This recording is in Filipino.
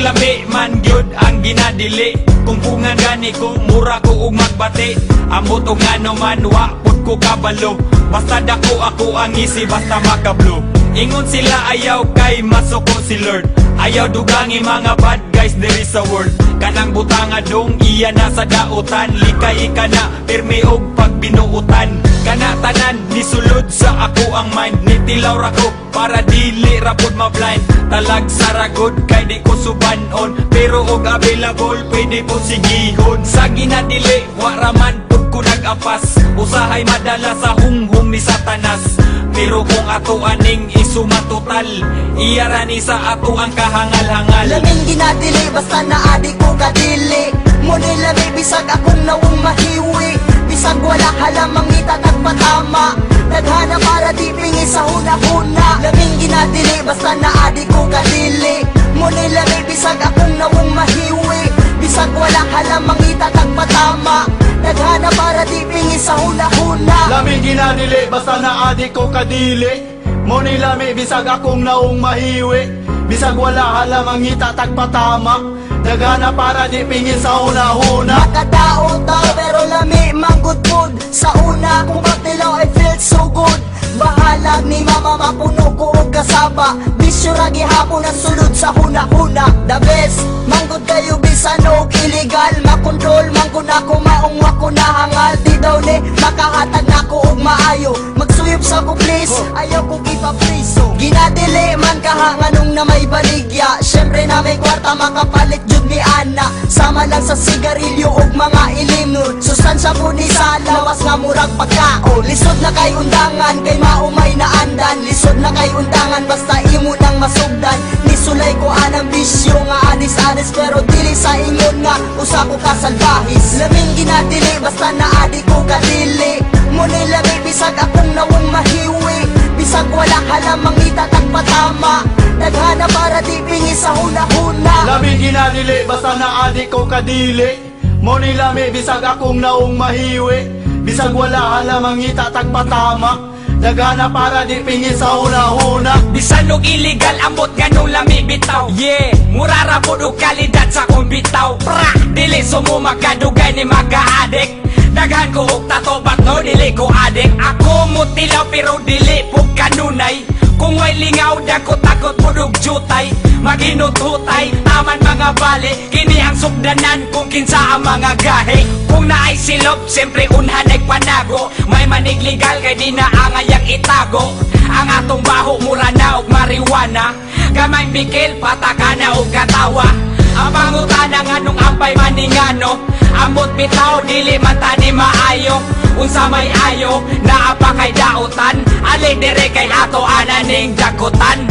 lami man gyud ang ginadili. Kung pungan gani ko, mura ko ug magbati. Ambot og ano man, wa pud ko kabalo. Basta dako ako ang isi, basta makablo. Ingon sila ayaw kay masuko si Lord. Ayaw dugangi mga bad guys there is a word. Kanang butanga dong iya na sa dautan. Likay ka na, pirmi og pagbinuutan. Kana tanan, nisulod sa ako ang mind. Nitilaw ra ko, para dili ra pud ma-blind. Talag saragod, kay di ko subanon. Pero og available, pwede po sigihon. Sa ginadili, waraman pud ko nag-apas. Usahay madala sa hunghong ni Satanas. Pero kung ato aning isumatotal, iyarani sa ato ang kahangal-hangal. Laming ginadili, basta naadi ko kadili. Muni lami, bisag akong nawong mahiwi. Bisag wala halamang itatag patama. Naghana para di pingi sa huna-huna. Laming ginadili, basta naadi ko kadili. Muni lami, bisag akong nawong mahiwi. Bisag wala halamang itatag patama. Naghana para di pingi sa huna-huna. Lami ginadili, basta naadi ko kadili. Muni lami, bisag akong naong mahiwi. Bisag wala halamang itatag patama. Nagana para di pingin sa una-una. Nakadaot daw pero lami manggudpod. Sa una kung baktilaw I feel so good. Bahalag ni mama mapuno ko og kasaba. Bisyo ra gihapon ang sulod sa huna-huna. The best, manggod kayo bisan og illegal. Makontrol manggod ako maong wako nahangal. Di daw ni makahatag nako og maayo. Magsuyop sa ko please, ayaw ko ipapriso. Ginadili man kahanganong na may baligya. Syempre na may kwarta makapalit jud ni Ana. Sama lang sa sigarilyo og mga ilimnon. Sustansya po ni sa lawas nga murag pagkaon. Lisod na kay undangan, kay maumay na andan. Lisod na kay undangan, basta imo nang masugdan. Nisulay ko anang bisyo nga anis-anis. Pero dili sa ingon nga, usa ko kasalbahis. Laming ginadili, basta naadi ko kadili. Muni lami, bisag akong nawong mahiwi. Bisag wala halamang itatag patama. Naghana para di pingi sa huna-huna. Lami ginadili, basta naadi ko kadili. Muni lami, bisag akong naong mahiwi. Bisag wala halamang itatag patama. Nagana para di pingi sa una-una. Bisan og illegal, ambot ganong lami bitaw. Yeah, murara po og kalidad sa kong bitaw. Pra, dili sumo makadugay ni maka-addict. Daghan ko og tato, but no, dili ko adik. Ako mutilaw pero dili po kanunay. Kung may lingaw, dako takot po og jutay. Maginututay, taman mga bali. Kini ang sugdanan kung kinsa ang mga gahe. Kung naay silop, siyempre unhan ay panago. May manig legal kay di na angayang itago. Ang atong baho, mura na og marijuana. Gamay bikil, pataka na og katawa. Ang pangutana nga nung ampay maningano. Ambot bitaw, dili mata ni maayo. Unsa may ayo, naapa kay dautan. Ali dire kay ato ananing dagutan.